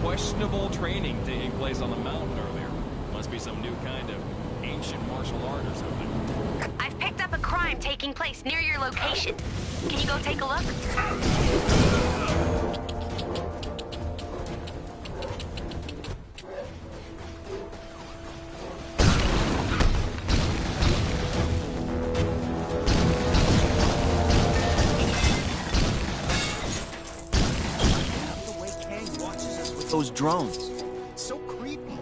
Questionable training taking place on the mountain earlier. Must be some new kind of ancient martial art or something. I've picked up a crime taking place near your location. Can you go take a look? Those drones. It's so creepy.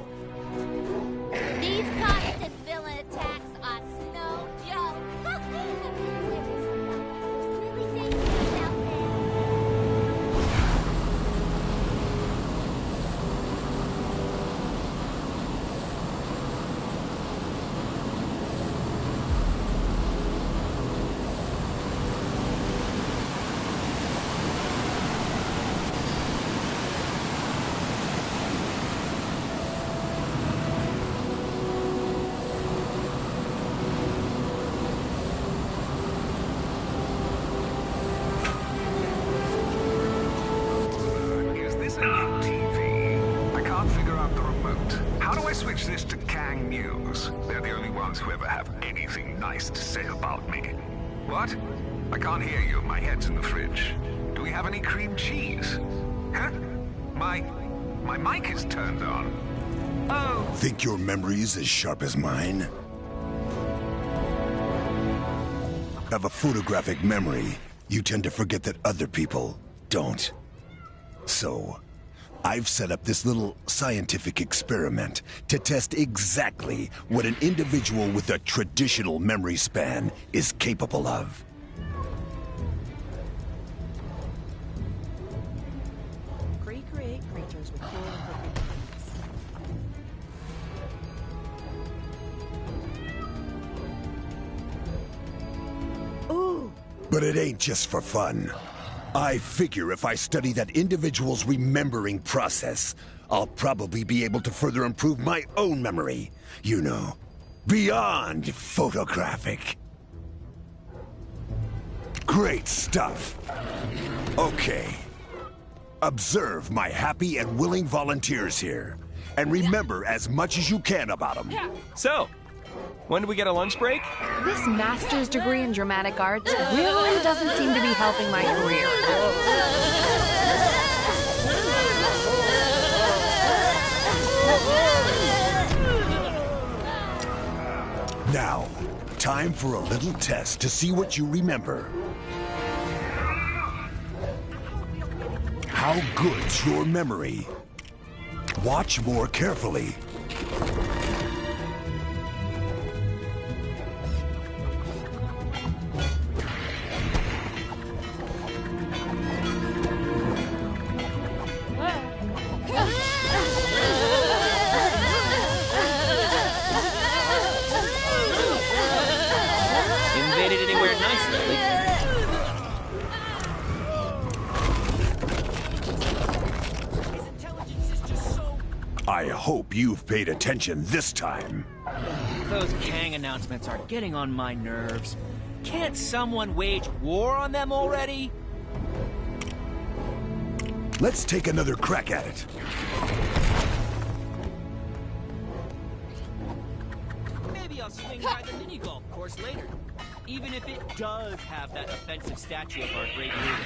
These constant villain attacks are no joke. Really dangerous out Switch this to Kang News. They're the only ones who ever have anything nice to say about me. What? I can't hear you. My head's in the fridge. Do we have any cream cheese? Huh? My mic is turned on. Oh. Think your memory's as sharp as mine? Have a photographic memory. You tend to forget that other people don't. So, I've set up this little scientific experiment to test exactly what an individual with a traditional memory span is capable of. Recreate creatures with cool and quick. Ooh! But it ain't just for fun. I figure if I study that individual's remembering process, I'll probably be able to further improve my own memory. You know, beyond photographic. Great stuff. Okay. Observe my happy and willing volunteers here. And remember as much as you can about them. So, when do we get a lunch break? This master's degree in dramatic arts really doesn't seem to be helping my career. Now, time for a little test to see what you remember. How good's your memory? Watch more carefully. Invaded anywhere nice lately? I hope you've paid attention this time. Those Kang announcements are getting on my nerves. Can't someone wage war on them already? Let's take another crack at it. Maybe I'll swing by the mini-golf course later. Even if it does have that offensive statue of our great leader.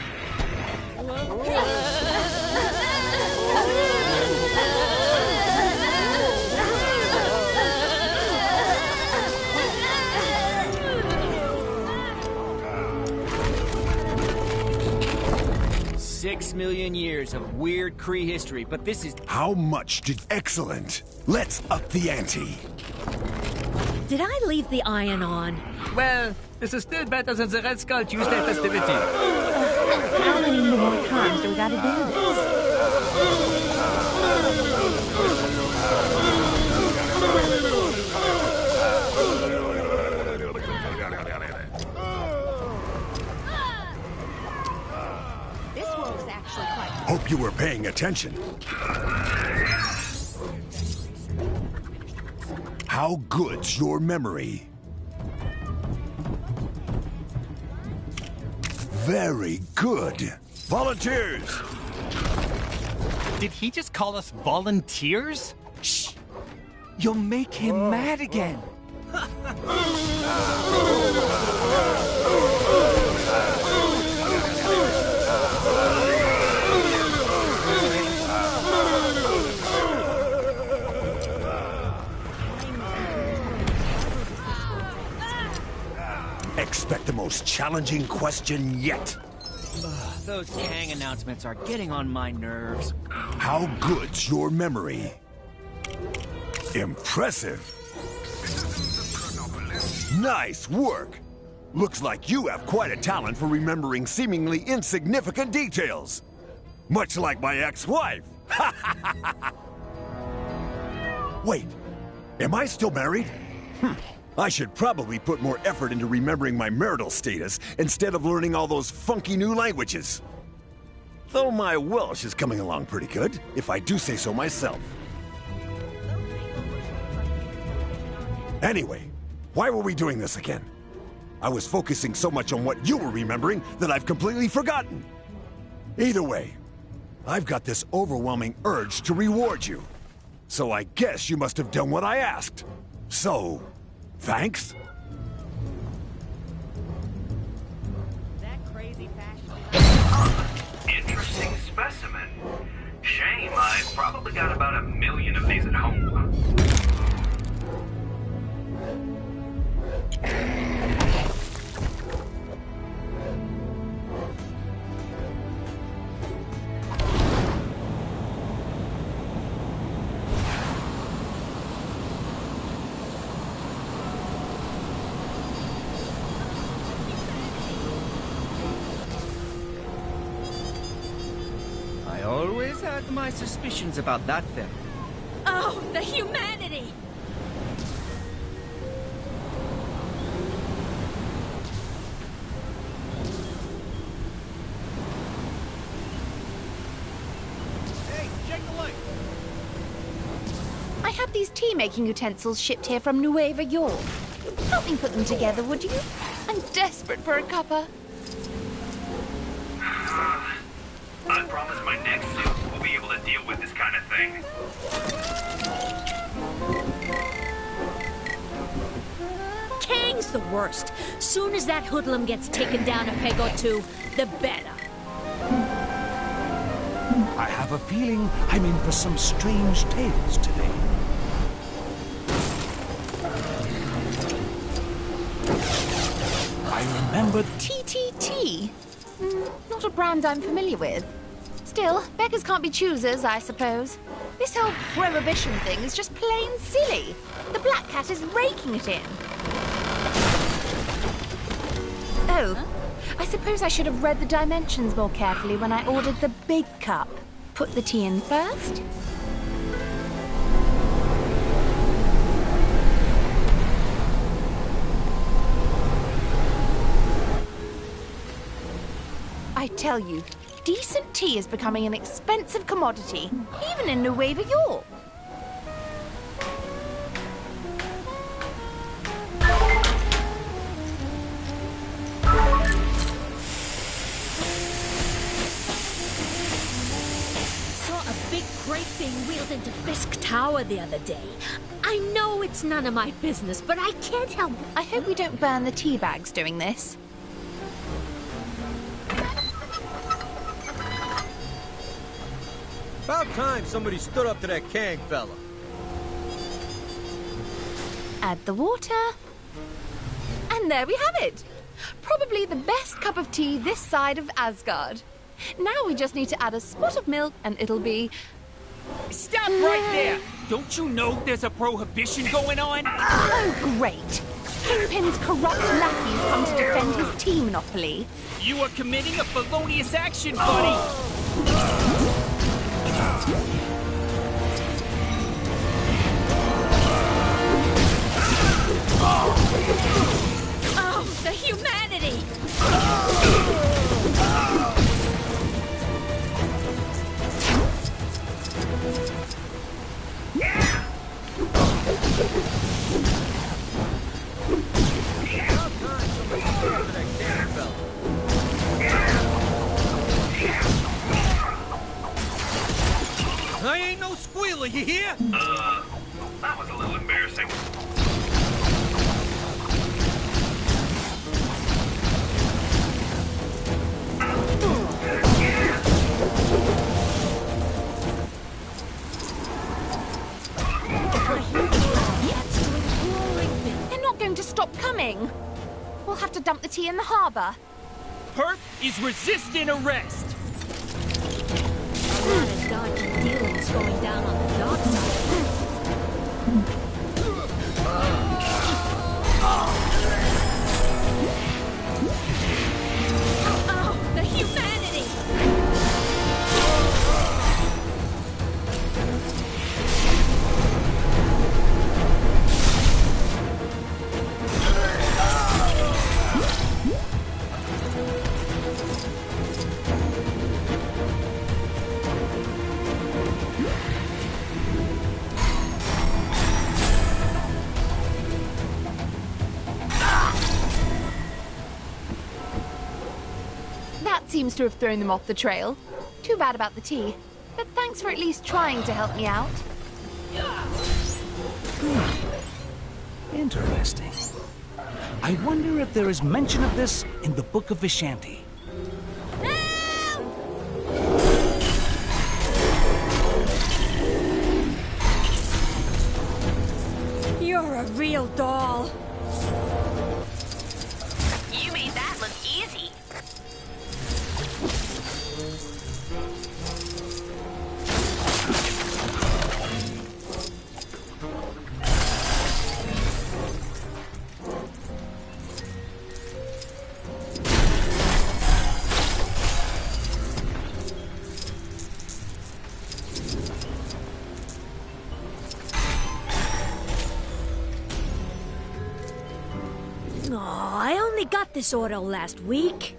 6 million years of weird Kree history, but this is... How much did... Excellent. Let's up the ante. Did I leave the iron on? Well, this is still better than the Red Skull Tuesday festivity. How many more times do we gotta do this? This world is actually quite... Hope you were paying attention. How good's your memory? Very good. Volunteers! Did he just call us volunteers? Shh! You'll make him mad again. Expect the most challenging question yet. Those Kang announcements are getting on my nerves. How good's your memory? Impressive. Nice work. Looks like you have quite a talent for remembering seemingly insignificant details. Much like my ex-wife. Wait, am I still married? I should probably put more effort into remembering my marital status instead of learning all those funky new languages. Though my Welsh is coming along pretty good, if I do say so myself. Anyway, why were we doing this again? I was focusing so much on what you were remembering that I've completely forgotten. Either way, I've got this overwhelming urge to reward you. So I guess you must have done what I asked. So, thanks? That crazy fashion. Interesting specimen. Shame, I've probably got about 1 million of these at home. I always had my suspicions about that thing. Oh, the humanity! Hey, check the light! I had these tea-making utensils shipped here from Nueva York. Help me put them together, would you? I'm desperate for a cuppa. I promise my next suit will be able to deal with this kind of thing. Kang's the worst. Soon as that hoodlum gets taken down a peg or two, the better. I have a feeling I'm in for some strange tales today. I remember TTT? Not a brand I'm familiar with. Still, beggars can't be choosers, I suppose. This whole prohibition thing is just plain silly. The Black Cat is raking it in. Oh, I suppose I should have read the dimensions more carefully when I ordered the big cup. Put the tea in first. I tell you, decent tea is becoming an expensive commodity, even in Nueva York. Saw a big crate being wheeled into Fisk Tower the other day. I know it's none of my business, but I can't help it. I hope we don't burn the tea bags doing this. About time somebody stood up to that Kang fella. Add the water. And there we have it. Probably the best cup of tea this side of Asgard. Now we just need to add a spot of milk and it'll be Stop right there! Don't you know there's a prohibition going on? Oh, great. Kingpin's corrupt lackeys come to defend his tea monopoly. You are committing a felonious action, buddy! Oh, the humanity! I ain't no squealer, you hear? That was a little embarrassing. They're not going to stop coming. We'll have to dump the tea in the harbor. Perp is resisting arrest! A lot of dodgy dealings going down on the dock side. Oh, the humanity! That seems to have thrown them off the trail. Too bad about the tea. But thanks for at least trying to help me out. Interesting. I wonder if there is mention of this in the Book of Vishanti. You're a real doll. You made that look easy. Aw, I only got this order last week.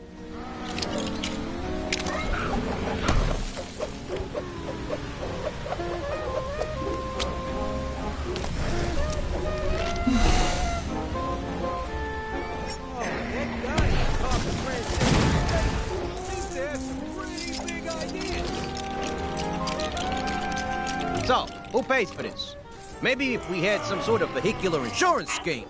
So, who pays for this? Maybe if we had some sort of vehicular insurance scheme.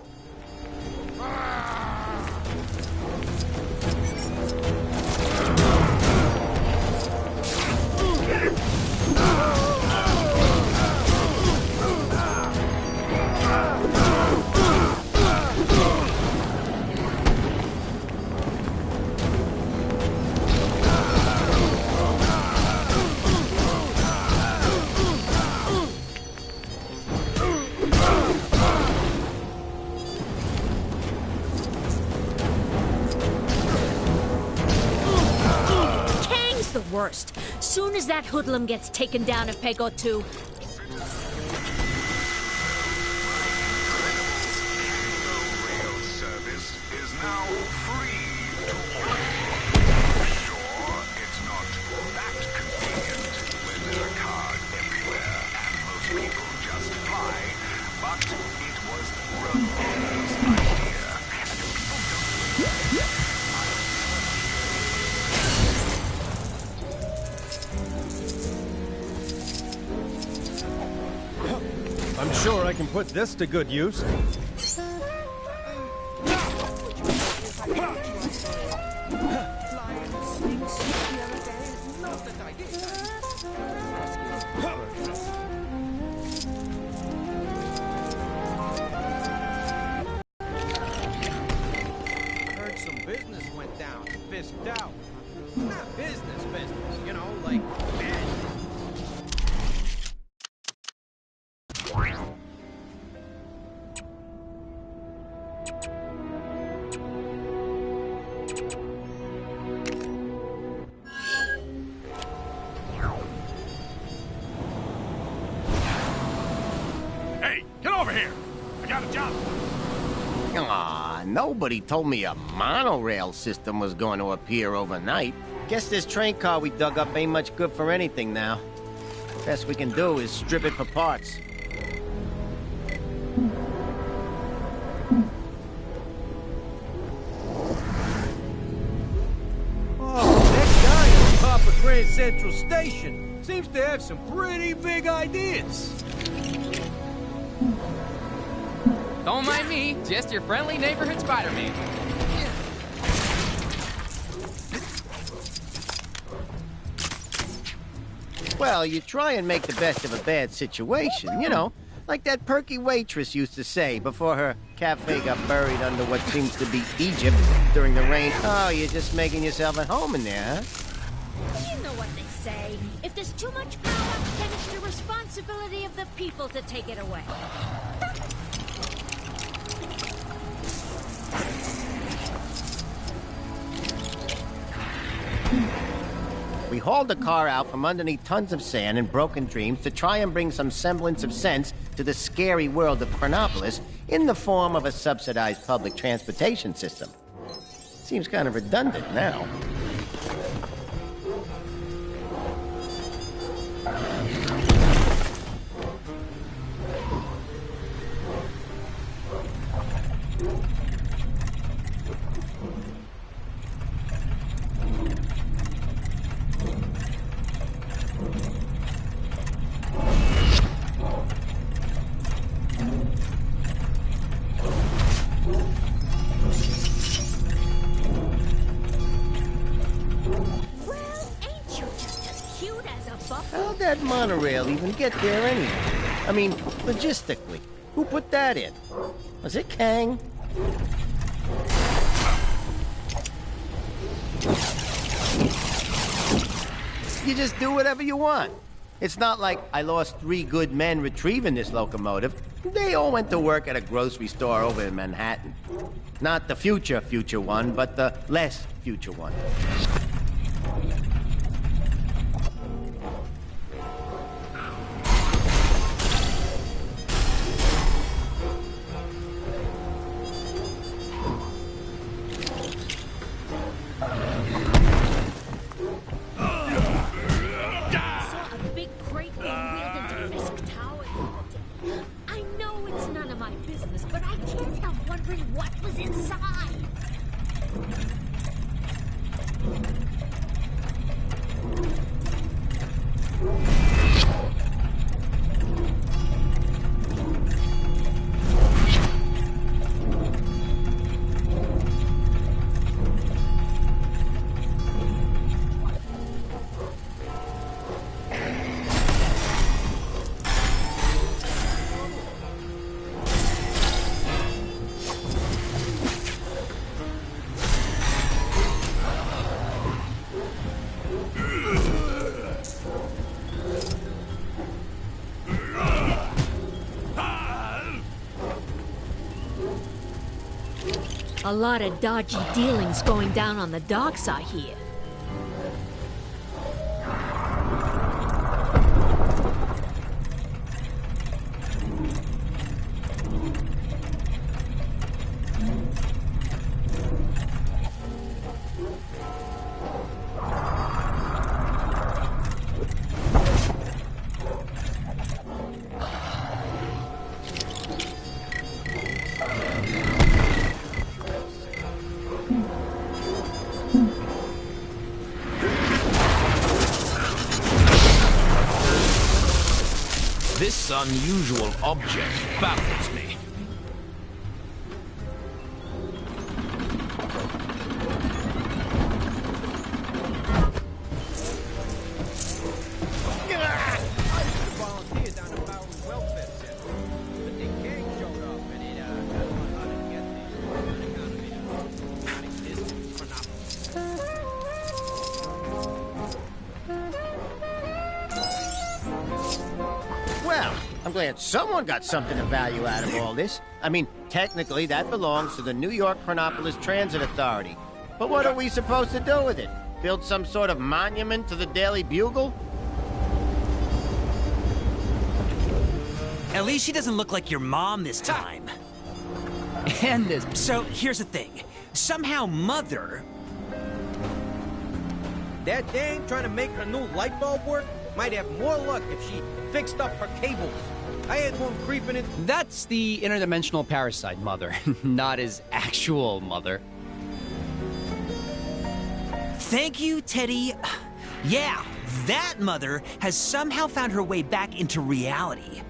The worst. Soon as that hoodlum gets taken down a peg or two. Rail service is now free to all. Sure, it's not that convenient when there are cars everywhere and most people just fly, but it was Ramona's idea. And if people don't I'm sure I can put this to good use. Heard some business went down, fisked out. Not business, you know, like bad. gotta jump. Aw, nobody told me a monorail system was going to appear overnight. Guess this train car we dug up ain't much good for anything now. Best we can do is strip it for parts. Oh, that guy on top of Grand Central Station seems to have some pretty big ideas. Don't mind me, just your friendly neighborhood Spider-Man. Well, you try and make the best of a bad situation, you know, like that perky waitress used to say before her cafe got buried under what seems to be Egypt during the rain. Oh, you're just making yourself at home in there, huh? You know what they say. If there's too much power, then it's the responsibility of the people to take it away. We hauled the car out from underneath tons of sand and broken dreams to try and bring some semblance of sense to the scary world of Chronopolis in the form of a subsidized public transportation system. Seems kind of redundant now. How'd that monorail even get there anyway? I mean, logistically, who put that in? Was it Kang? You just do whatever you want. It's not like I lost 3 good men retrieving this locomotive. They all went to work at a grocery store over in Manhattan. Not the future one, but the less future one. A lot of dodgy dealings going down on the docks, I hear. This unusual object baffles me. I'm glad someone got something of value out of all this. I mean, technically, that belongs to the New York Chronopolis Transit Authority. But what are we supposed to do with it? Build some sort of monument to the Daily Bugle? At least she doesn't look like your mom this time. And this. So, here's the thing. Somehow Mother... That dame trying to make her new light bulb work might have more luck if she fixed up her cables. I had one creeping in. That's the interdimensional parasite mother, not his actual mother. Thank you, Teddy. Yeah, that Mother has somehow found her way back into reality.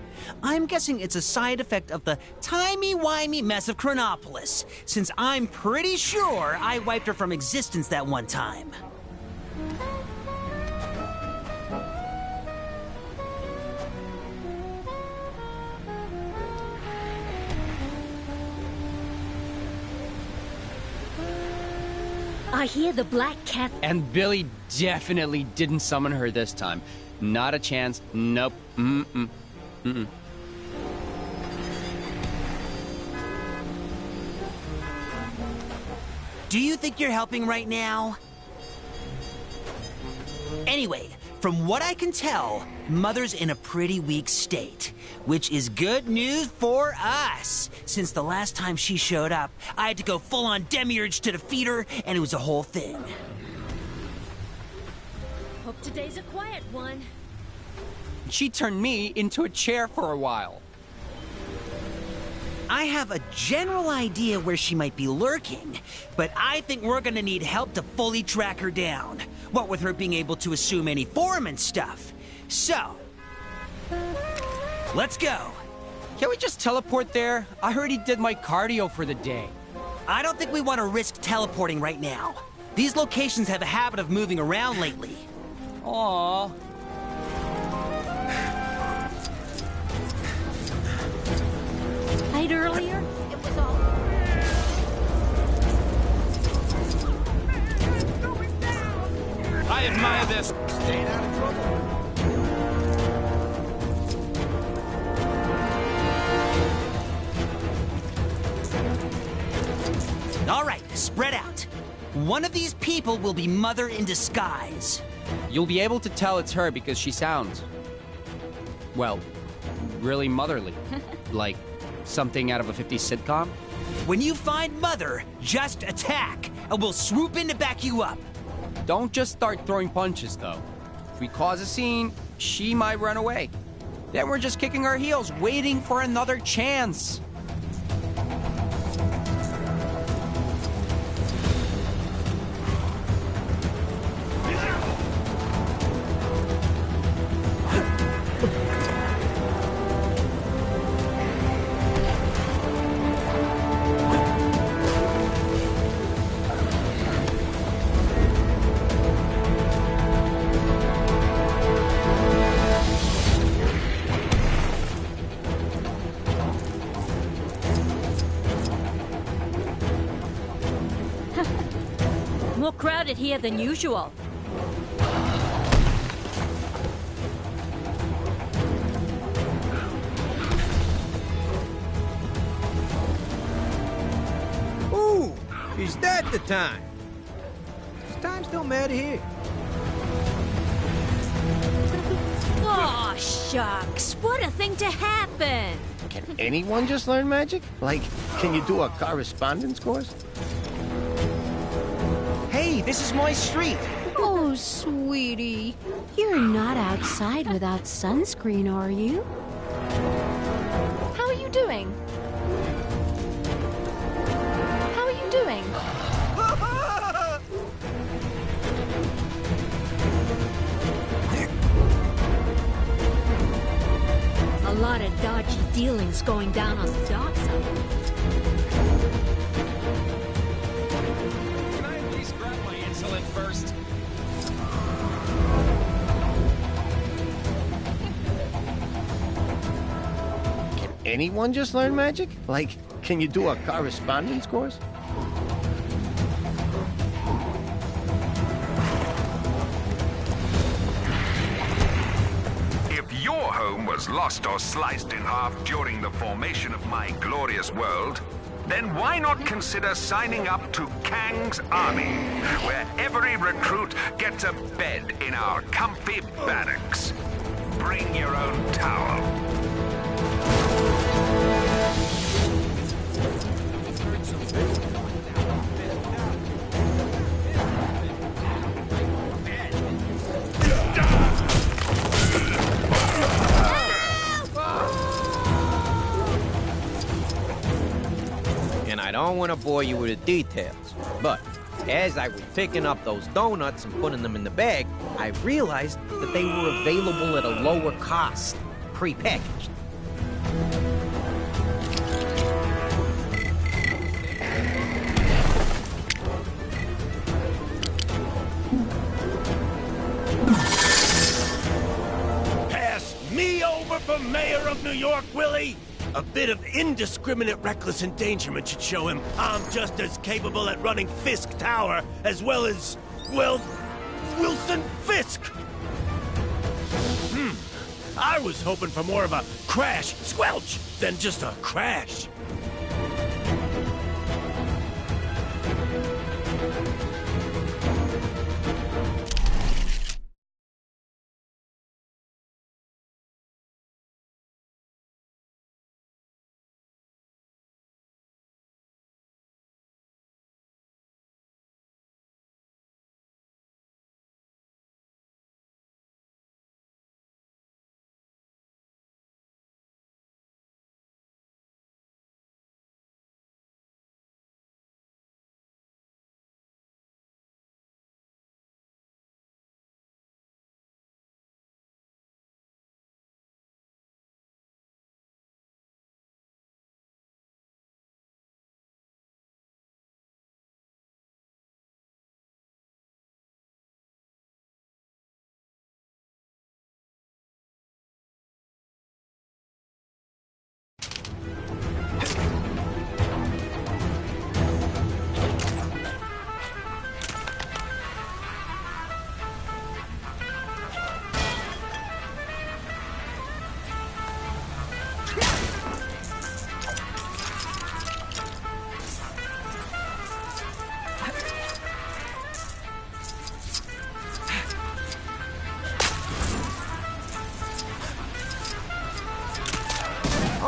I'm guessing it's a side effect of the timey-wimey mess of Chronopolis, since I'm pretty sure I wiped her from existence that one time. I hear the black cat. And Billy definitely didn't summon her this time. Not a chance. Nope. Mm-mm. Mm-mm. Do you think you're helping right now? Anyway, from what I can tell, Mother's in a pretty weak state, which is good news for us. Since the last time she showed up, I had to go full-on demiurge to defeat her, and it was a whole thing. Hope today's a quiet one. She turned me into a chair for a while. I have a general idea where she might be lurking, but I think we're gonna need help to fully track her down. What with her being able to assume any form and stuff. So, let's go. Can we just teleport there? I already did my cardio for the day. I don't think we want to risk teleporting right now. These locations have a habit of moving around lately. Aww. Night earlier? It was all. I admire this. Staying out of trouble. All right, spread out. One of these people will be Mother in disguise. You'll be able to tell it's her because she sounds, well, really motherly. Like something out of a 50s sitcom. When you find Mother, just attack, and we'll swoop in to back you up. Don't just start throwing punches, though. If we cause a scene, she might run away. Then we're just kicking our heels, waiting for another chance. More crowded here than usual. Ooh, is that the time? Does time still matter here? Oh, shucks. What a thing to happen. Can anyone just learn magic? Like, can you do a correspondence course? Hey, this is my street. Oh, sweetie. You're not outside without sunscreen, are you? How are you doing? How are you doing? A lot of dodgy dealings going down on the dock side. Can I at least grab my insulin first? Can anyone just learn magic? Like, can you do a correspondence course? If your home was lost or sliced in half during the formation of my glorious world, then why not consider signing up to Kang's Army, where every recruit gets a bed in our comfy barracks. Bring your own towel. don't want to bore you with the details, but as I was picking up those donuts and putting them in the bag, I realized that they were available at a lower cost, pre-packaged. Pass me over for mayor of New York, Willie? A bit of indiscriminate reckless endangerment should show him I'm just as capable at running Fisk Tower as well as, well, Wilson Fisk. I was hoping for more of a crash squelch than just a crash.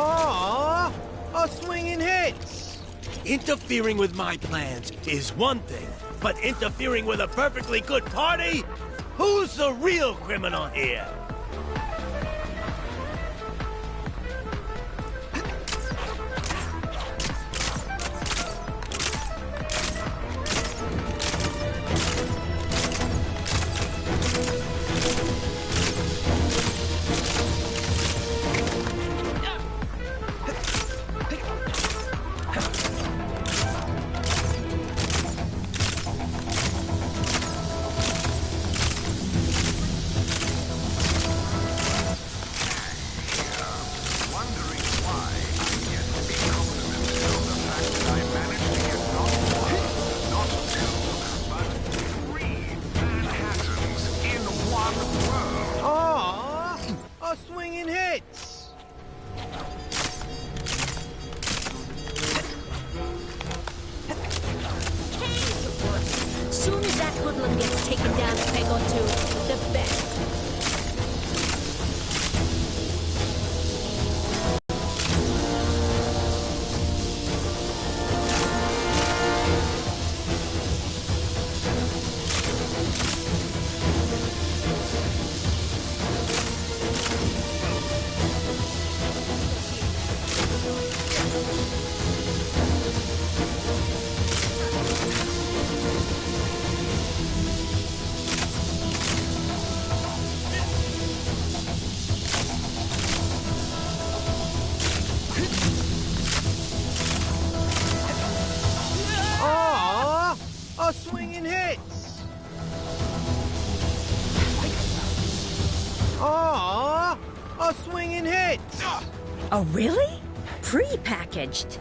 Aww, a swinging hits. Interfering with my plans is one thing, but interfering with a perfectly good party? Who's the real criminal here? A swinging hits. Soon as that hoodlum gets taken down a peg or two, the best. A swinging hits. Aww, a swinging hits. Oh, really? Pre-packaged.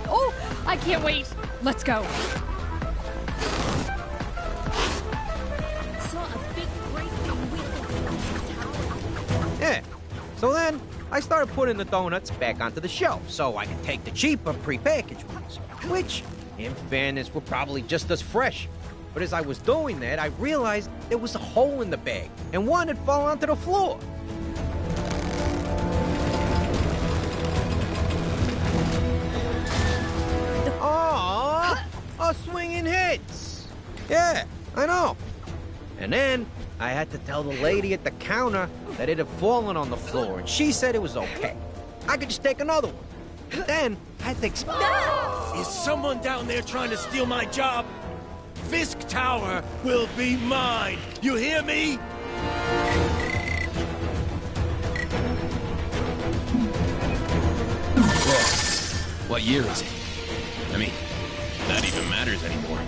Oh, I can't wait. Let's go. Yeah, so then I started putting the donuts back onto the shelf so I could take the cheaper prepackaged ones, which, in fairness, were probably just as fresh. But as I was doing that, I realized there was a hole in the bag, and one had fallen onto the floor. Aww, a swinging hit. had to tell the lady at the counter that it had fallen on the floor, and she said it was okay. I could just take another one. And then I had to explain. Is someone down there trying to steal my job? Fisk Tower will be mine. You hear me? Whoa. What year is it? I mean, that even matters anymore.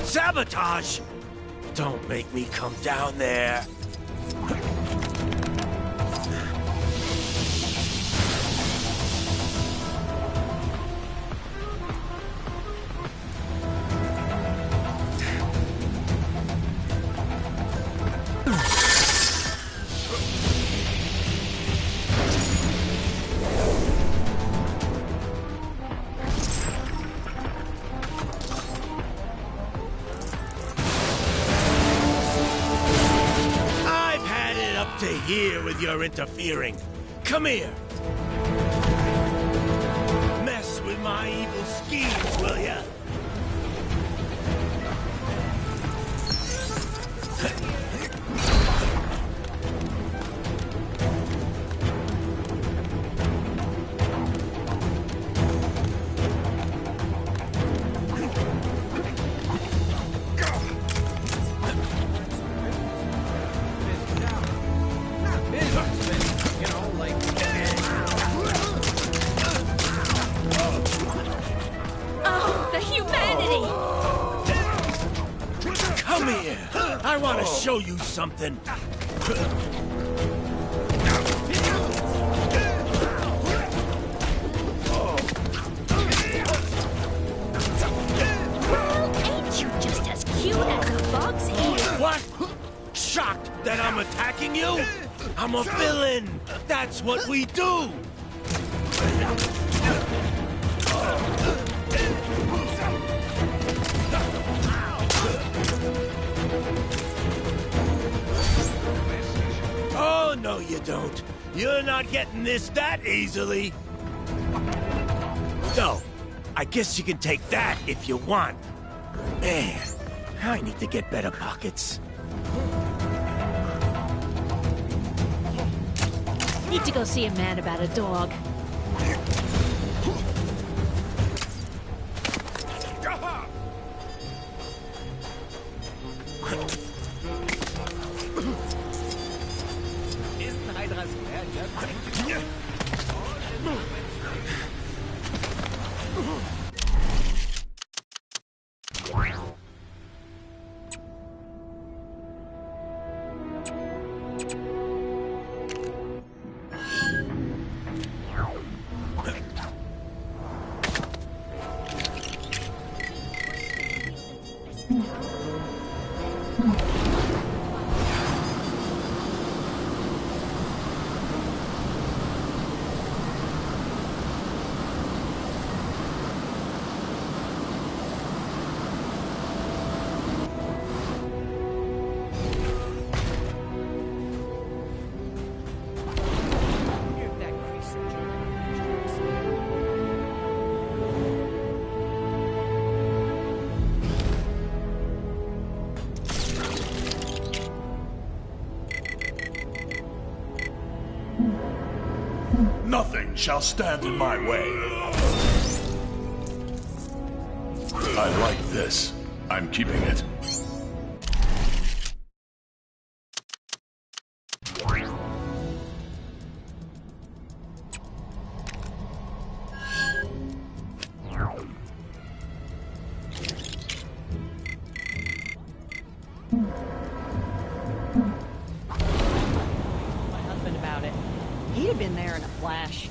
Sabotage! Don't make me come down there. To here with your interfering. Come here. Mess with my evil schemes, will ya? I want to show you something. Ain't you just as cute as a bug's ear? What? Shocked that I'm attacking you? I'm a villain. That's what we do. Oh, no, you don't. You're not getting this that easily. So, I guess you can take that if you want. Man, I need to get better pockets. Need to go see a man about a dog. Nothing shall stand in my way. I like this. I'm keeping it. My husband about it. He'd have been there in a flash.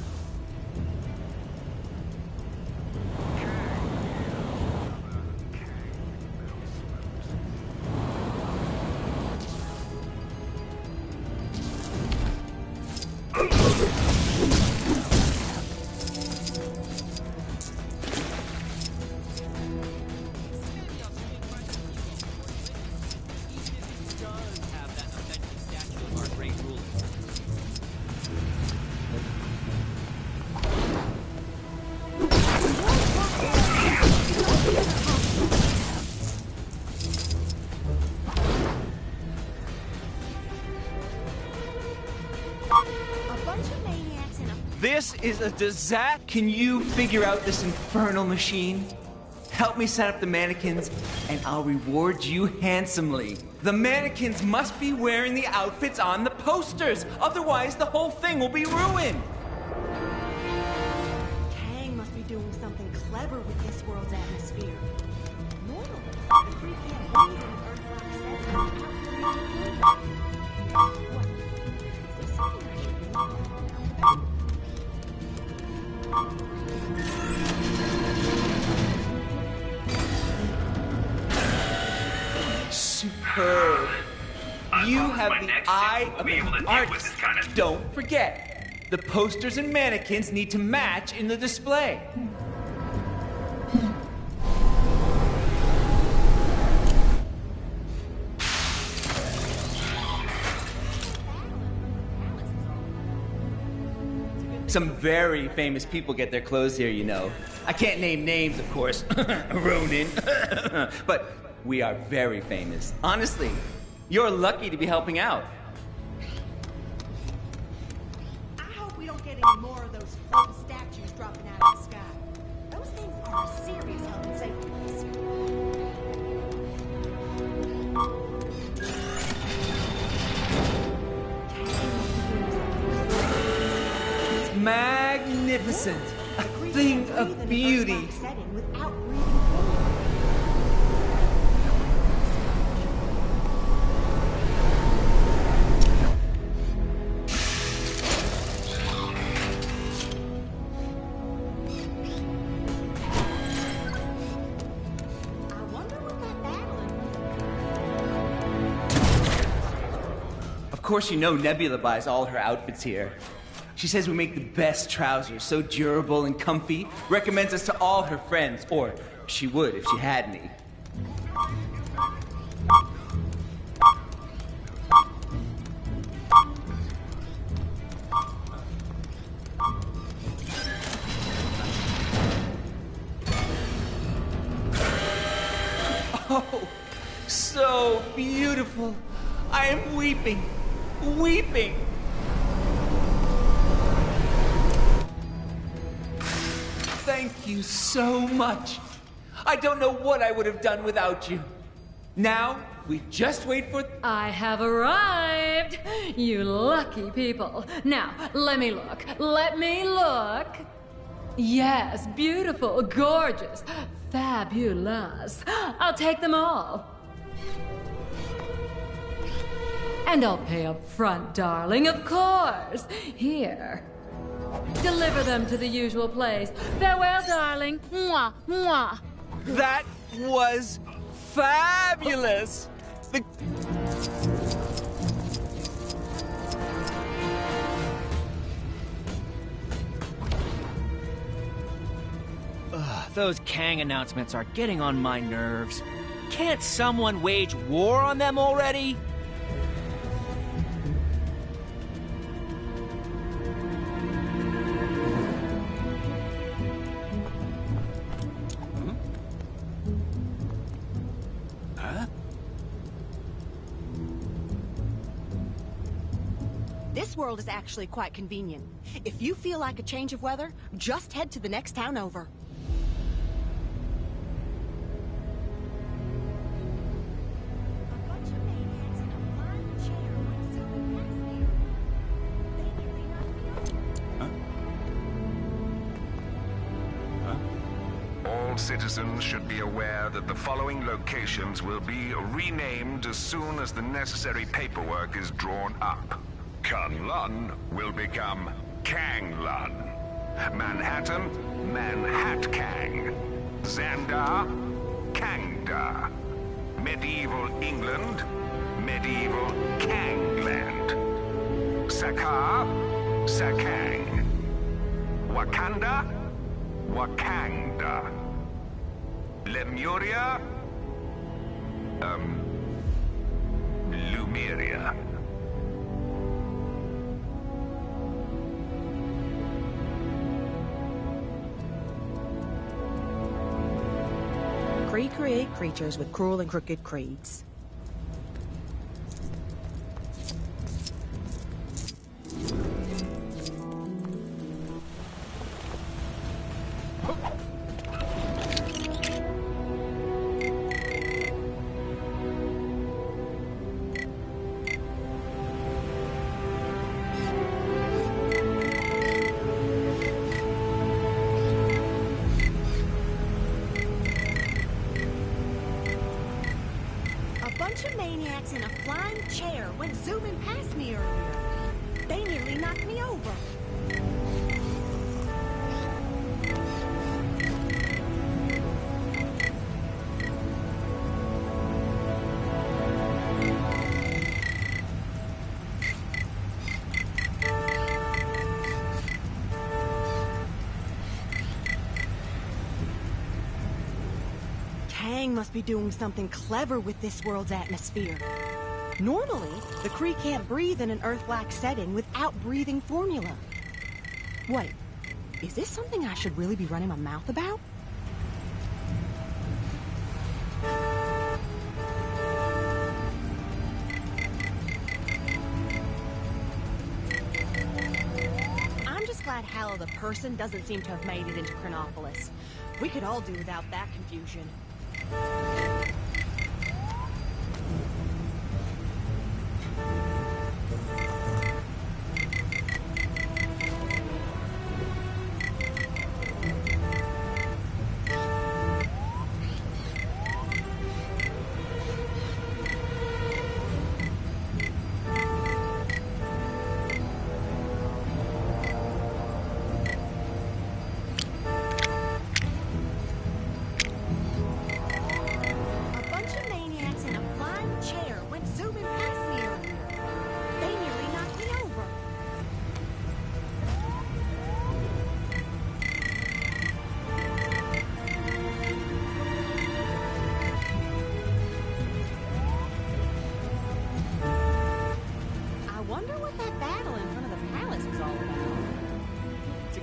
This is a disaster. Can you figure out this infernal machine? Help me set up the mannequins, and I'll reward you handsomely. The mannequins must be wearing the outfits on the posters. Otherwise, the whole thing will be ruined. Kang must be doing something clever with this world's atmosphere. Normally, the creek can't breathe in an Earth-like setting. What? Is this something I should know? Superb. You have the eye of an artist. Don't forget, the posters and mannequins need to match in the display. Some very famous people get their clothes here, you know. I can't name names, of course. Ronin. But we are very famous. Honestly, you're lucky to be helping out. I hope we don't get any more of those floating statues dropping out of the sky. Those things are a serious health and safety risk. Magnificent. A thing of beauty. Setting without breathing. Of course, you know Nebula buys all her outfits here. She says we make the best trousers, so durable and comfy. Recommends us to all her friends, or she would if she had any. Oh, so beautiful. I am weeping, weeping. Thank you so much. I don't know what I would have done without you. Now, we just wait for... I have arrived! You lucky people. Now, let me look. Let me look. Yes, beautiful, gorgeous, fabulous. I'll take them all. And I'll pay up front, darling, of course. Here. Deliver them to the usual place. Farewell, darling. Mwah, mwah. That was fabulous. Those Kang announcements are getting on my nerves. Can't someone wage war on them already? This world is actually quite convenient. If you feel like a change of weather, just head to the next town over. All citizens should be aware that the following locations will be renamed as soon as the necessary paperwork is drawn up. Kunlun will become Kanglun. Manhattan, Manhatkang. Xandar, Kangda. Medieval England, Medieval Kangland. Sakar, Sakang. Wakanda, Wakanda. Lemuria, Lumeria. Kree create creatures with cruel and crooked creeds. maniacs in a flying chair went zooming past me earlier. They nearly knocked me over. Kang must be doing something clever with this world's atmosphere. Normally, the Kree can't breathe in an Earth-like setting without breathing formula. Wait, is this something I should really be running my mouth about? I'm just glad Hallow the person doesn't seem to have made it into Chronopolis. We could all do without that confusion.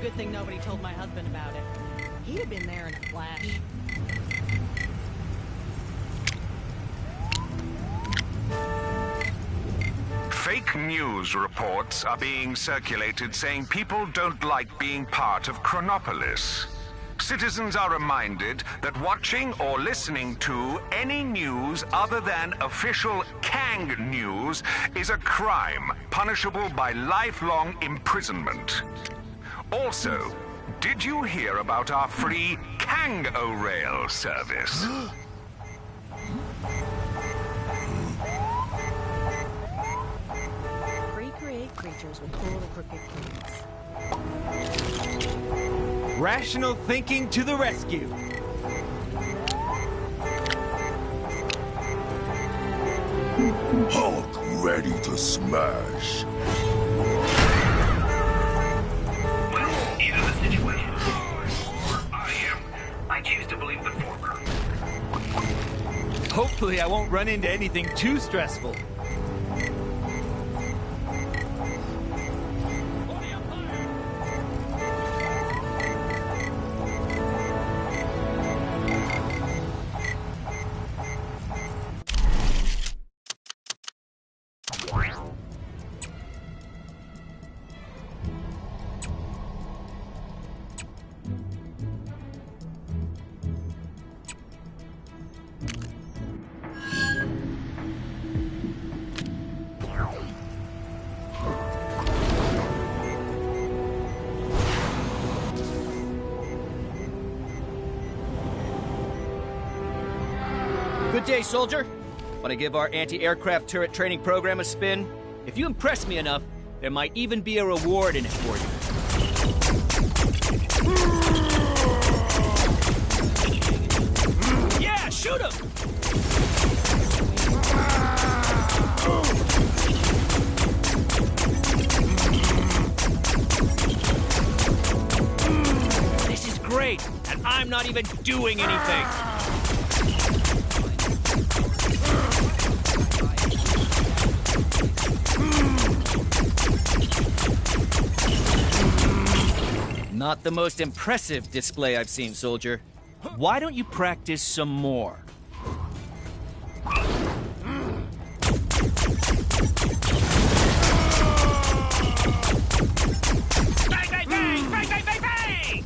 Good thing nobody told my husband about it. He'd have been there in a flash. Fake news reports are being circulated saying people don't like being part of Chronopolis. Citizens are reminded that watching or listening to any news other than official Kang news is a crime punishable by lifelong imprisonment. Also, did you hear about our free Kang-O-Rail service? Recreate creatures with cool and crooked plans. Rational thinking to the rescue. Hulk ready to smash. Hopefully I won't run into anything too stressful. Good day, soldier. Want to give our anti-aircraft turret training program a spin? If you impress me enough, there might even be a reward in it for you. Yeah, shoot him! This is great, and I'm not even doing anything. Not the most impressive display I've seen, soldier. Why don't you practice some more? Bang, bang, bang! Bang, bang, bang, bang!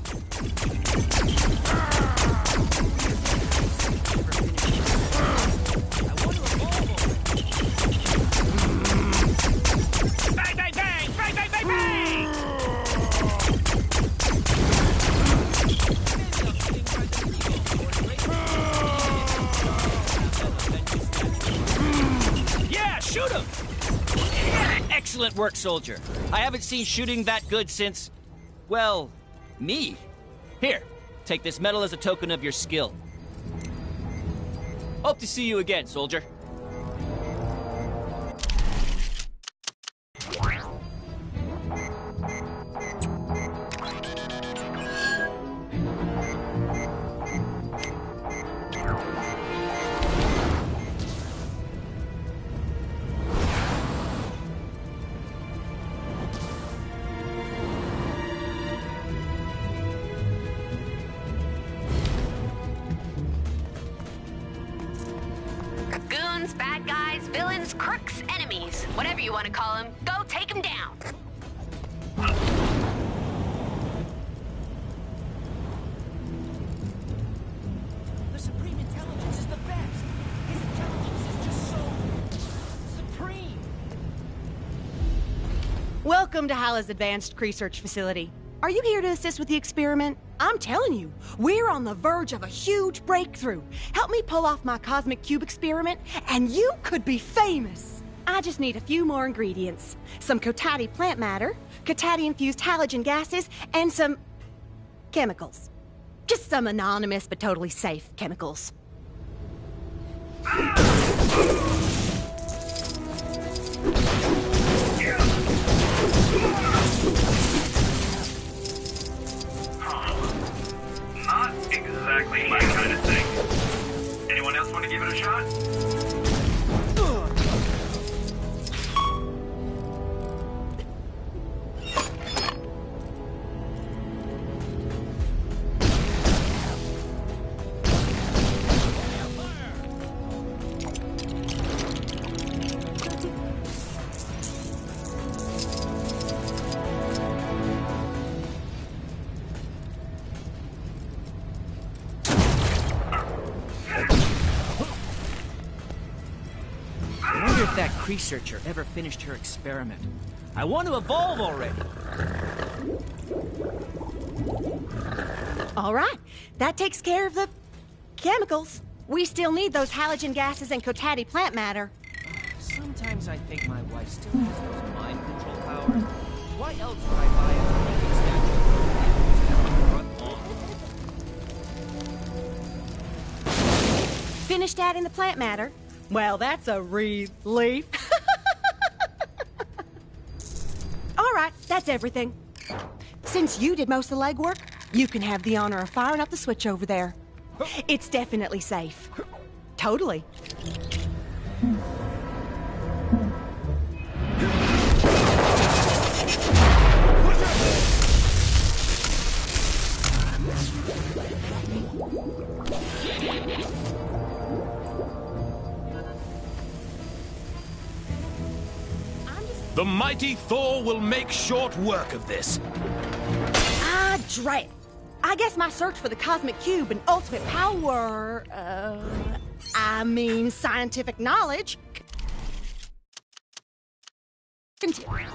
Bang, bang, bang! Bang, bang, bang, bang! Excellent work, soldier. I haven't seen shooting that good since, well, me. Here, take this medal as a token of your skill. Hope to see you again, soldier. Goons, bad guys, villains, crooks, enemies, whatever you want to call them, go take them down. The Supreme Intelligence is the best. His intelligence is just so supreme. Welcome to Hala's Advanced Research Facility. Are you here to assist with the experiment? I'm telling you, we're on the verge of a huge breakthrough. Help me pull off my cosmic cube experiment, and you could be famous. I just need a few more ingredients. Some Kotati plant matter, Kotati-infused halogen gases, and some chemicals. Just some anonymous but totally safe chemicals. Not exactly my kind of thing. Anyone else want to give it a shot? I wonder if that researcher ever finished her experiment. I want to evolve already. All right, that takes care of the chemicals. We still need those halogen gases and Kotati plant matter. Sometimes I think my wife still has those mind control powers. Why else would I buy a freaking statue? Finished adding the plant matter? Well, that's a relief. All right, that's everything. Since you did most of the legwork, you can have the honor of firing up the switch over there. It's definitely safe. Totally. The mighty Thor will make short work of this. Ah, drat. I guess my search for the cosmic cube and ultimate power, scientific knowledge. Continue.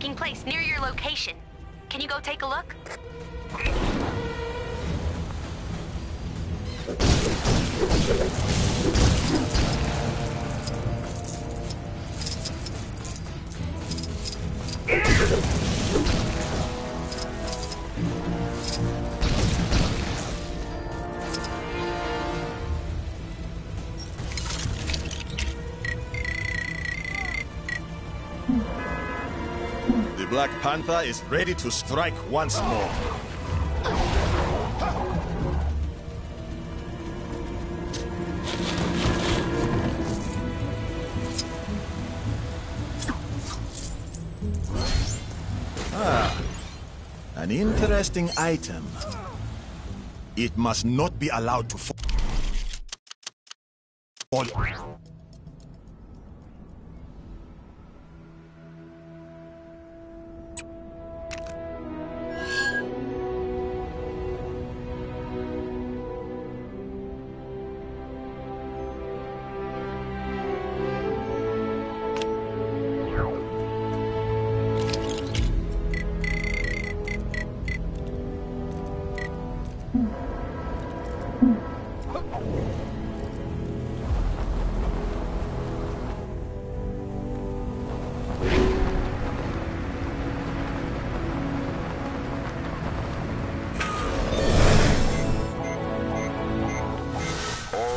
taking place near your location. Can you go take a look? The Black Panther is ready to strike once more. An interesting item. It must not be allowed to fall.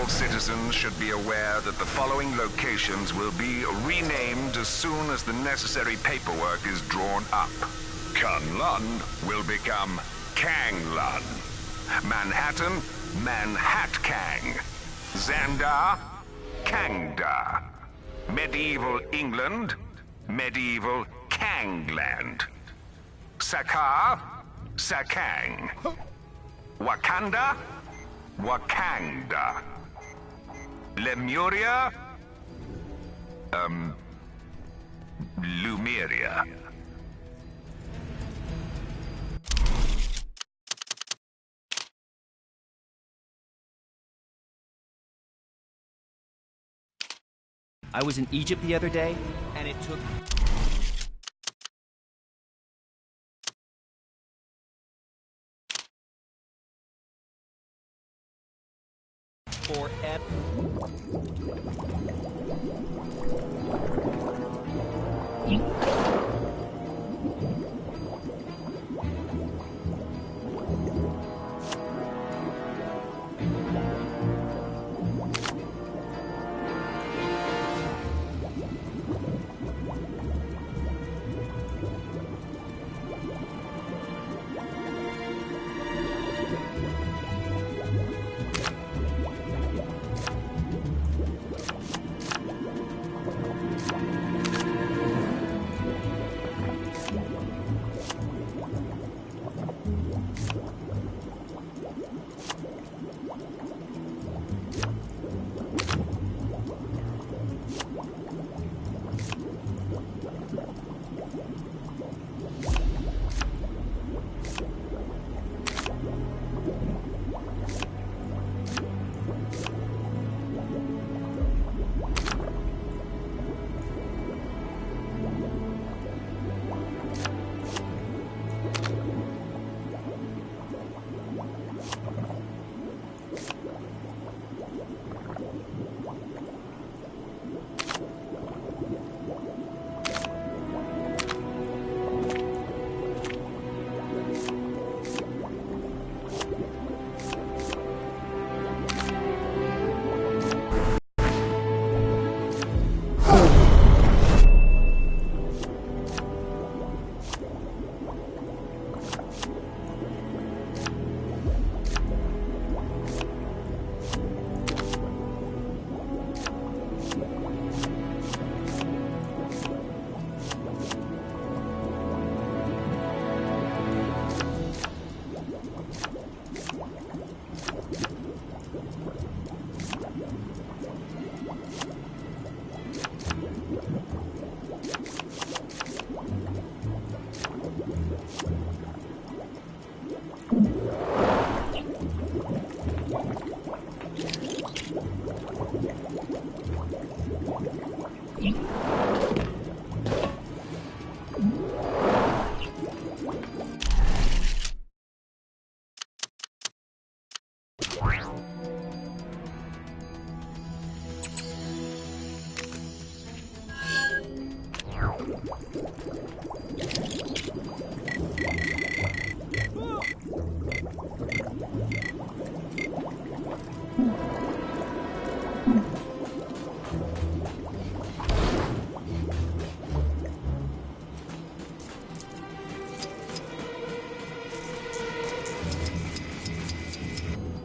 Citizens should be aware that the following locations will be renamed as soon as the necessary paperwork is drawn up. Kunlun will become Kanglun. Manhattan, Manhatkang. Xandar, Kangda. Medieval England, Medieval Kangland. Sakaar, Sakang. Wakanda, Wakanda. Lemuria, Lumeria. I was in Egypt the other day, and it took... forever.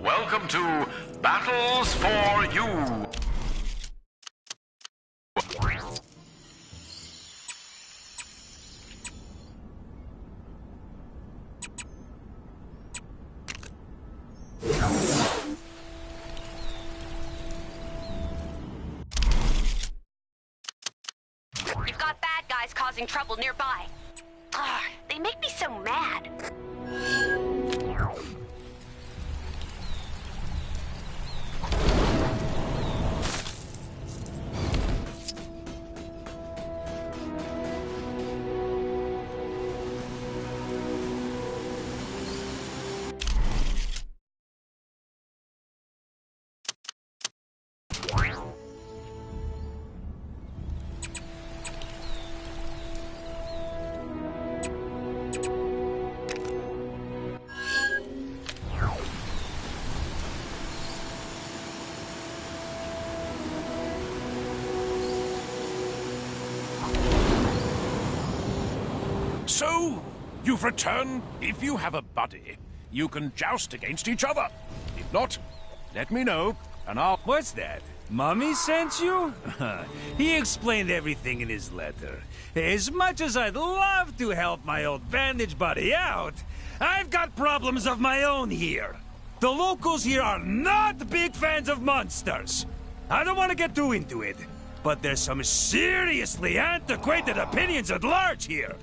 Welcome to Battles for You. You've got bad guys causing trouble nearby. Ugh, they make me so mad. So, you've returned. If you have a buddy, you can joust against each other. If not, let me know, and I'll... What's that? Mummy sent you? He explained everything in his letter. As much as I'd love to help my old bandage buddy out, I've got problems of my own here. The locals here are not big fans of monsters. I don't want to get too into it, but there's some seriously antiquated opinions at large here.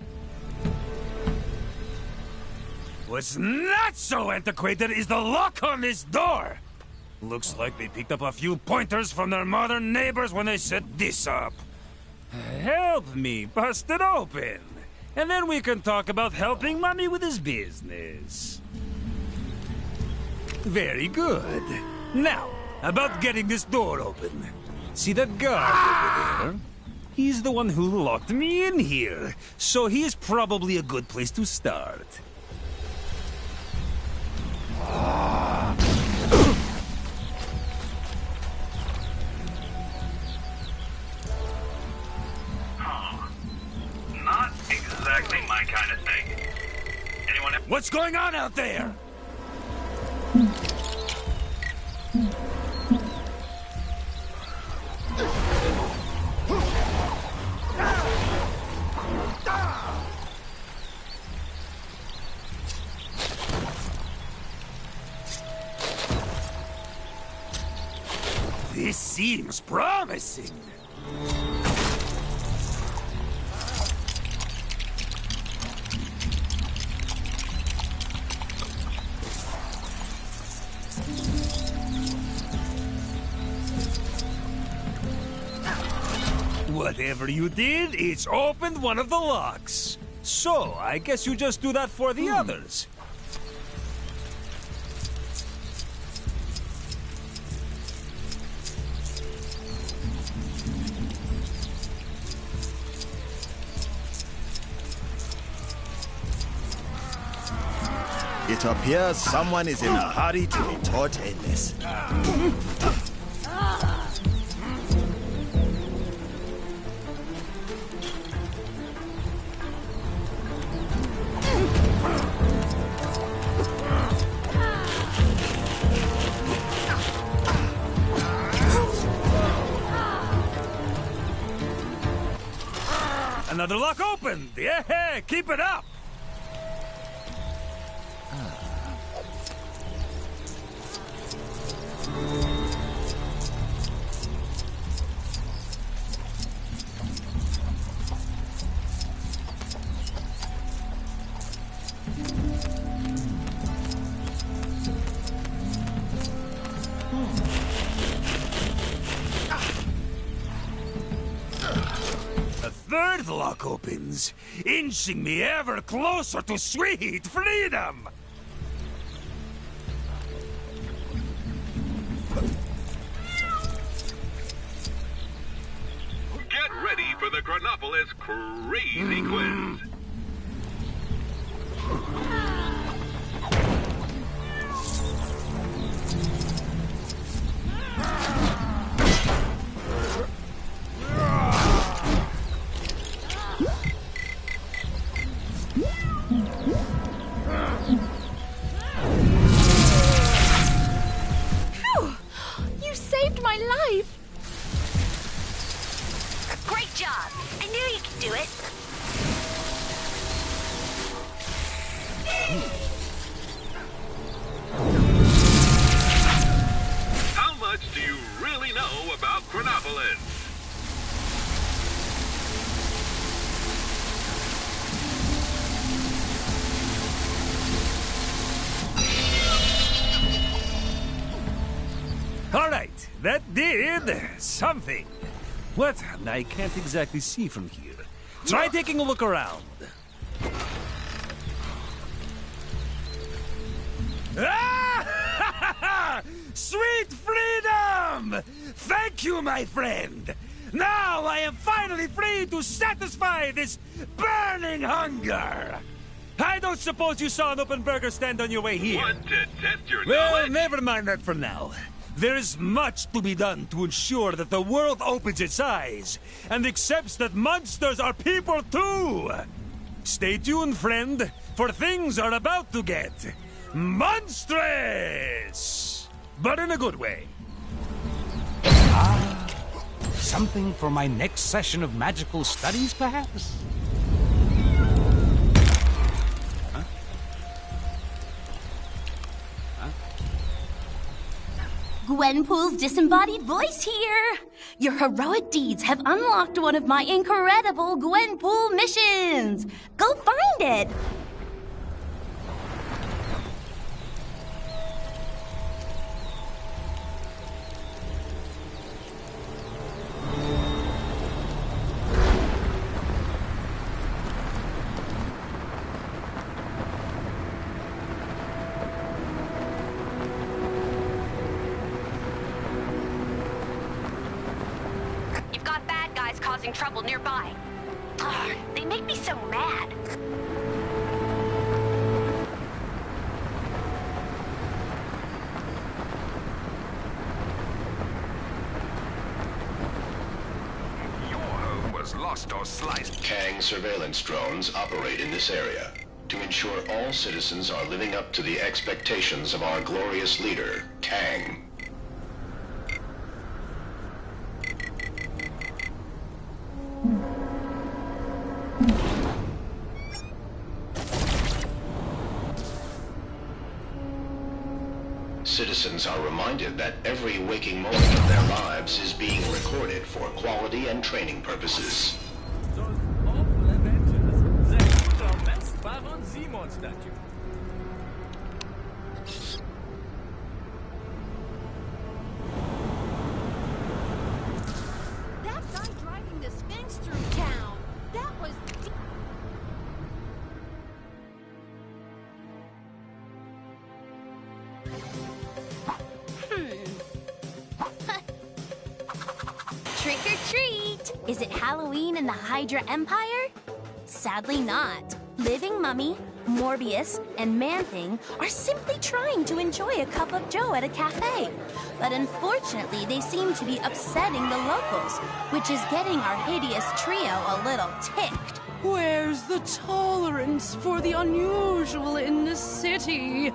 What's not so antiquated is the lock on this door. Looks like they picked up a few pointers from their modern neighbors when they set this up. Help me bust it open, and then we can talk about helping Mummy with his business. Very good. Now, about getting this door open. See that guard over there? He's the one who locked me in here, so he's probably a good place to start. Not exactly my kind of thing. Anyone else? What's going on out there? This seems promising. Whatever you did, it's opened one of the locks. So, I guess you just do that for the others. It appears someone is in a hurry to be taught a lesson. Another lock opened! Yeah, keep it up! A third lock opens, inching me ever closer to sweet freedom! Get ready for the Chronopolis Crazy Quiz. All right, that did something. What? I can't exactly see from here. Try taking a look around. Ah! Sweet freedom! Thank you, my friend. Now I am finally free to satisfy this burning hunger. I don't suppose you saw an open burger stand on your way here. Want to test your Well, knowledge? never mind that for now. There is much to be done to ensure that the world opens its eyes and accepts that monsters are people too. Stay tuned, friend, for things are about to get monstrous! But in a good way. Something for my next session of magical studies, perhaps? Gwenpool's disembodied voice here! Your heroic deeds have unlocked one of my incredible Gwenpool missions! Go find it! Causing trouble nearby. Ugh, they make me so mad. Your home was lost or sliced. Kang surveillance drones operate in this area to ensure all citizens are living up to the expectations of our glorious leader, Kang. Citizens are reminded that every waking moment of their lives is being recorded for quality and training purposes. Those awful Avengers, they put a mess Baron Zemo statue. That guy driving the Sphinx through town, that was... Trick or treat! Is it Halloween in the Hydra Empire? Sadly not. Living Mummy, Morbius, and Man-Thing are simply trying to enjoy a cup of joe at a cafe. But unfortunately, they seem to be upsetting the locals, which is getting our hideous trio a little ticked. Where's the tolerance for the unusual in this city?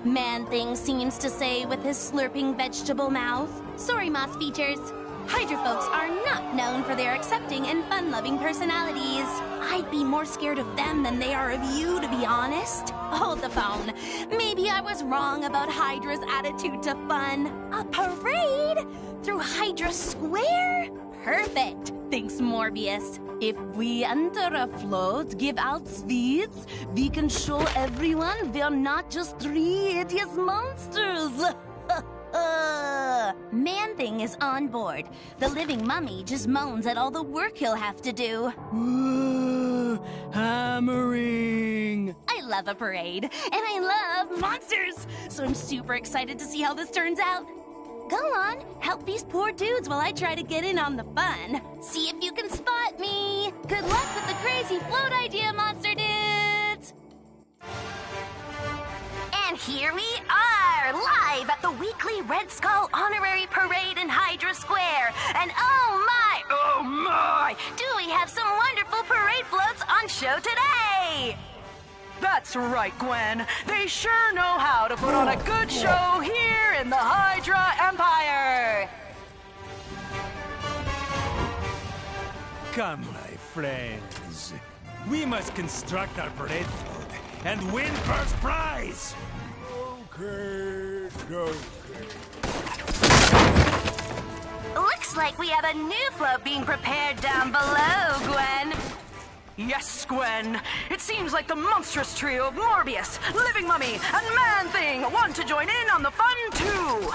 Man-Thing seems to say with his slurping vegetable mouth. Sorry, Moss Features. Hydra folks are not known for their accepting and fun-loving personalities. I'd be more scared of them than they are of you, to be honest. Hold the phone. Maybe I was wrong about Hydra's attitude to fun. A parade? Through Hydra Square? Perfect, thinks Morbius. If we enter a float, give out sweets, we can show everyone we're not just three hideous monsters. Man-Thing is on board. The Living Mummy just moans at all the work he'll have to do. Hammering. I love a parade, and I love monsters, so I'm super excited to see how this turns out. Go on, help these poor dudes while I try to get in on the fun. See if you can spot me. Good luck with the crazy float idea, monster dudes! And here we are, live at the weekly Red Skull Honorary Parade in Hydra Square. And oh my, do we have some wonderful parade floats on show today! That's right, Gwen. They sure know how to put on a good show here in the Hydra Empire. Come, my friends. We must construct our parade float and win first prize! Okay. Looks like we have a new float being prepared down below, Gwen. Yes, Gwen. It seems like the monstrous trio of Morbius, Living Mummy, and Man-Thing want to join in on the fun, too.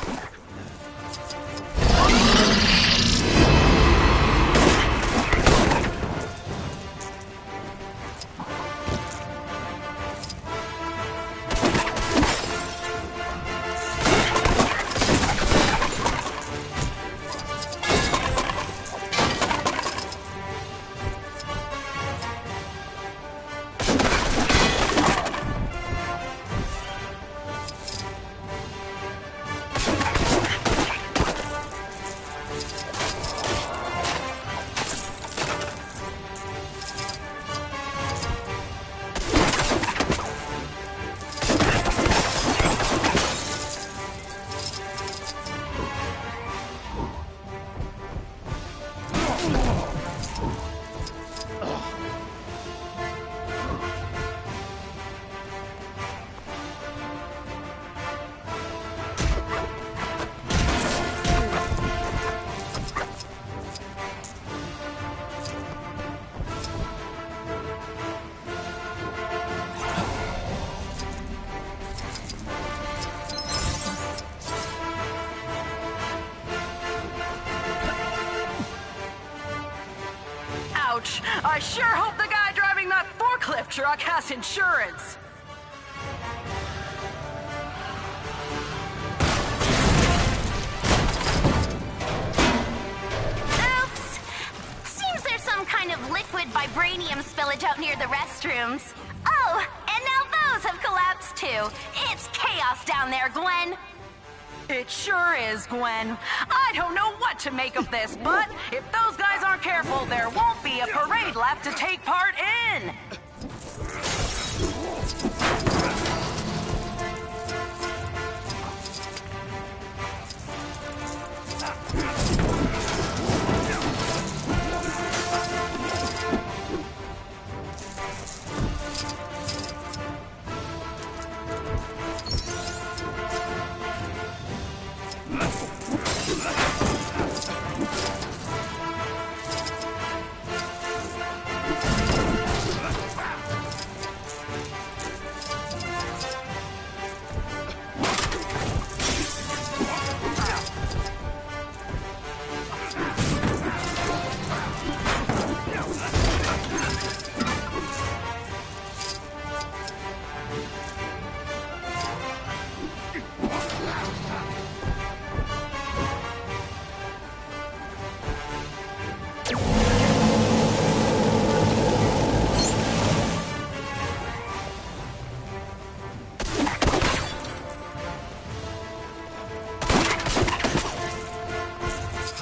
I sure hope the guy driving that forklift truck has insurance. Oops! Seems there's some kind of liquid vibranium spillage out near the restrooms. Oh, and now those have collapsed too. It's chaos down there, Gwen. It sure is, Gwen. I don't know what to make of this, but if those guys aren't careful, there won't be a parade left to take part in.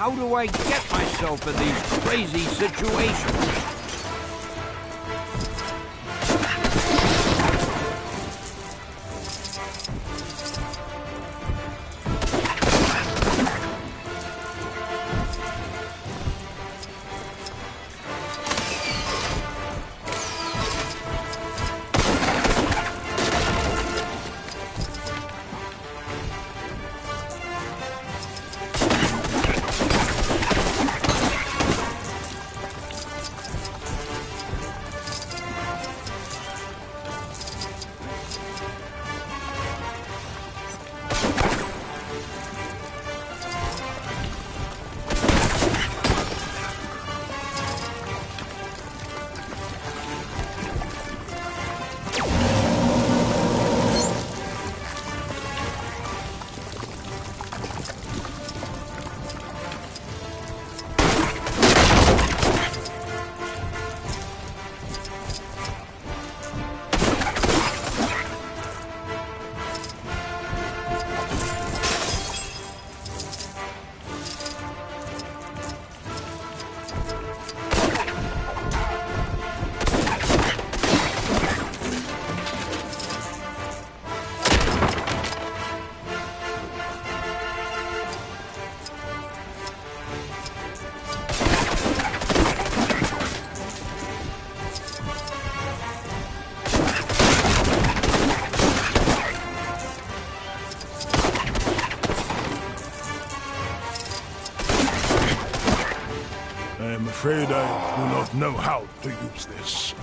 How do I get myself in these crazy situations? I'm afraid I do not know how to use this.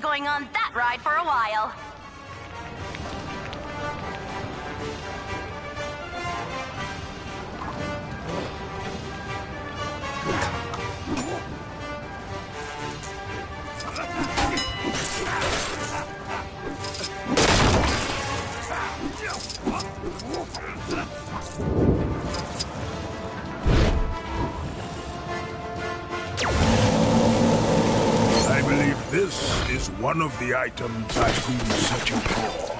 going on that ride for a while. I believe this is one of the items I've been searching for.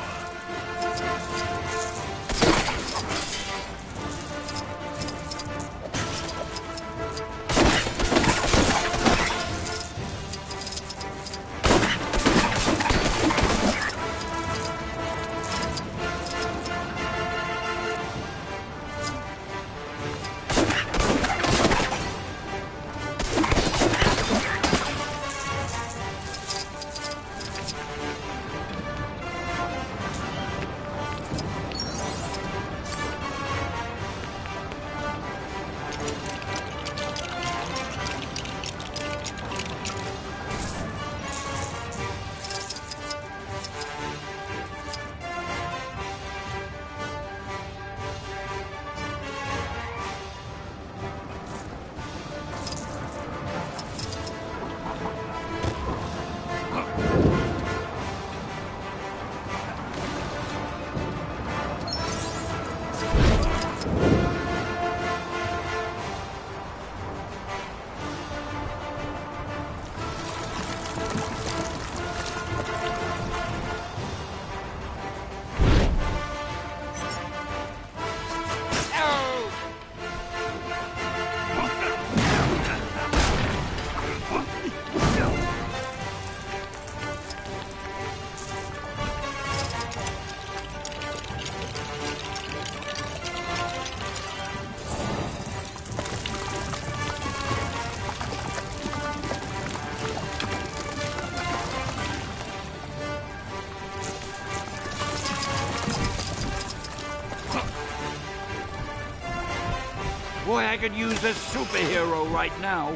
Boy, I could use a superhero right now.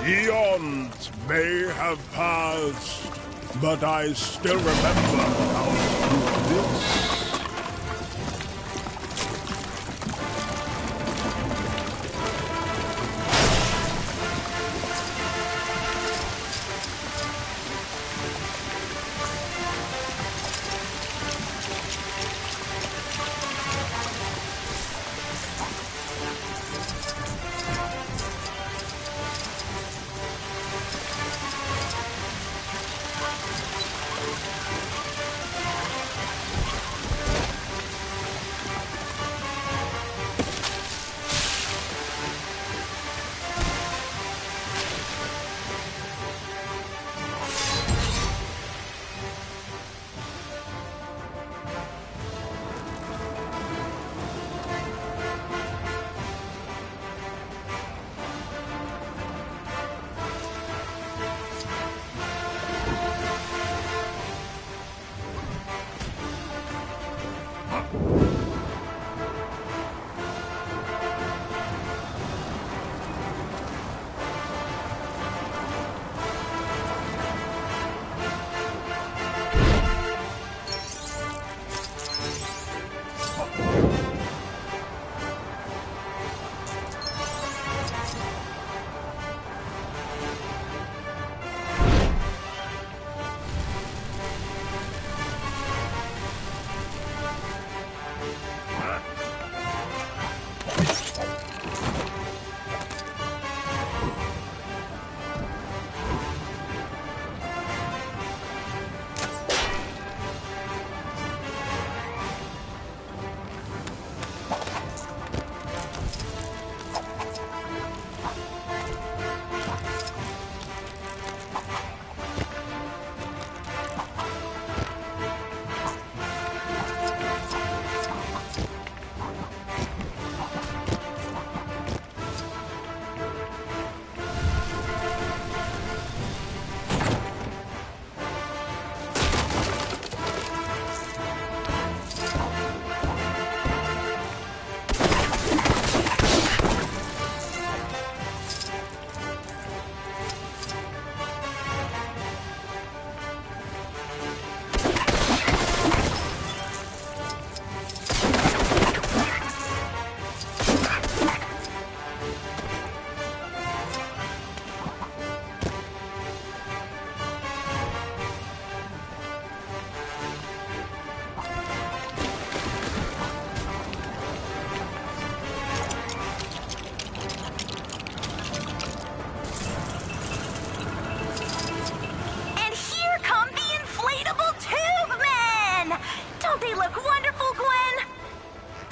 Eons may have passed, but I still remember how to do this.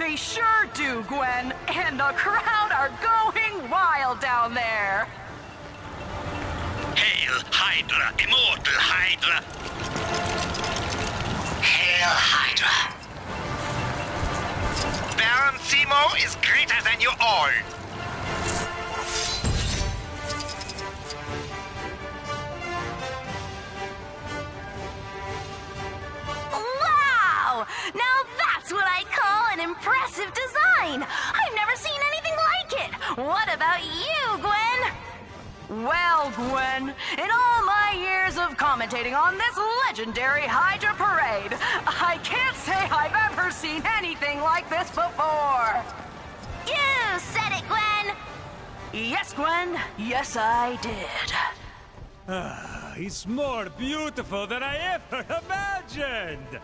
They sure do, Gwen. And the crowd are going wild down there. Hail Hydra, immortal Hydra! Hail Hydra! Baron Zemo is greater than you all! Wow! Now that's what I call an impressive design! I've never seen anything like it! What about you, Gwen? Well, Gwen, in all my years of commentating on this legendary Hydra parade, I can't say I've ever seen anything like this before. You said it, Gwen! Yes, Gwen. Yes, I did. It's more beautiful than I ever imagined!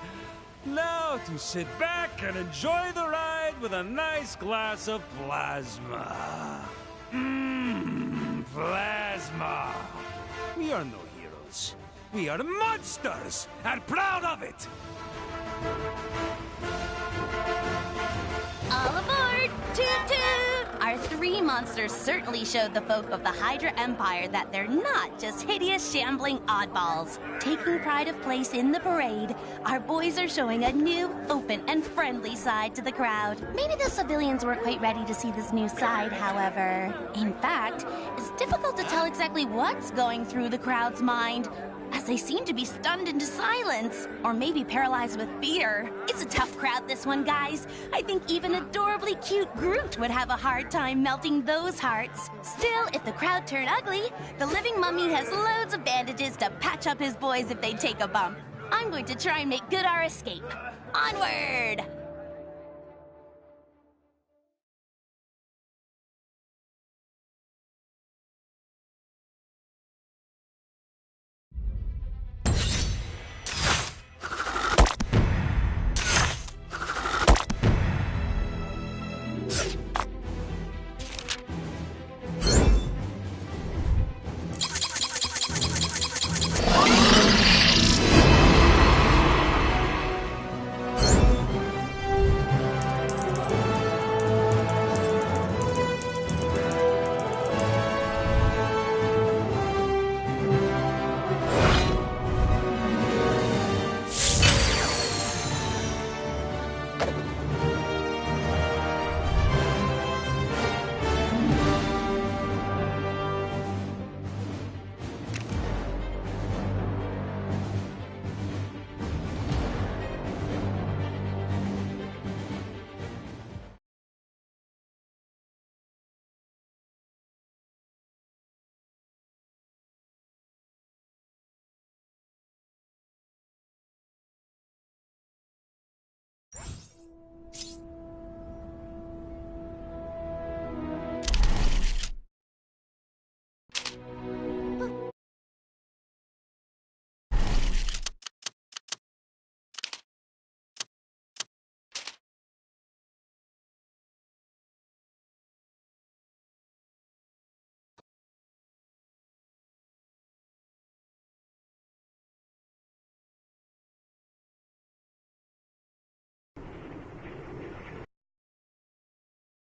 Now to sit back and enjoy the ride with a nice glass of plasma. Plasma! We are no heroes. We are monsters, and proud of it! All aboard! Toot toot! Our three monsters certainly showed the folk of the Hydra Empire that they're not just hideous, shambling oddballs. Taking pride of place in the parade, our boys are showing a new, open, and friendly side to the crowd. Maybe the civilians weren't quite ready to see this new side, however. In fact, it's difficult to tell exactly what's going through the crowd's mind, as they seem to be stunned into silence, or maybe paralyzed with fear. It's a tough crowd, this one, guys. I think even adorably cute Groot would have a hard time melting those hearts. Still, if the crowd turn ugly, the living mummy has loads of bandages to patch up his boys if they take a bump. I'm going to try and make good our escape. Onward!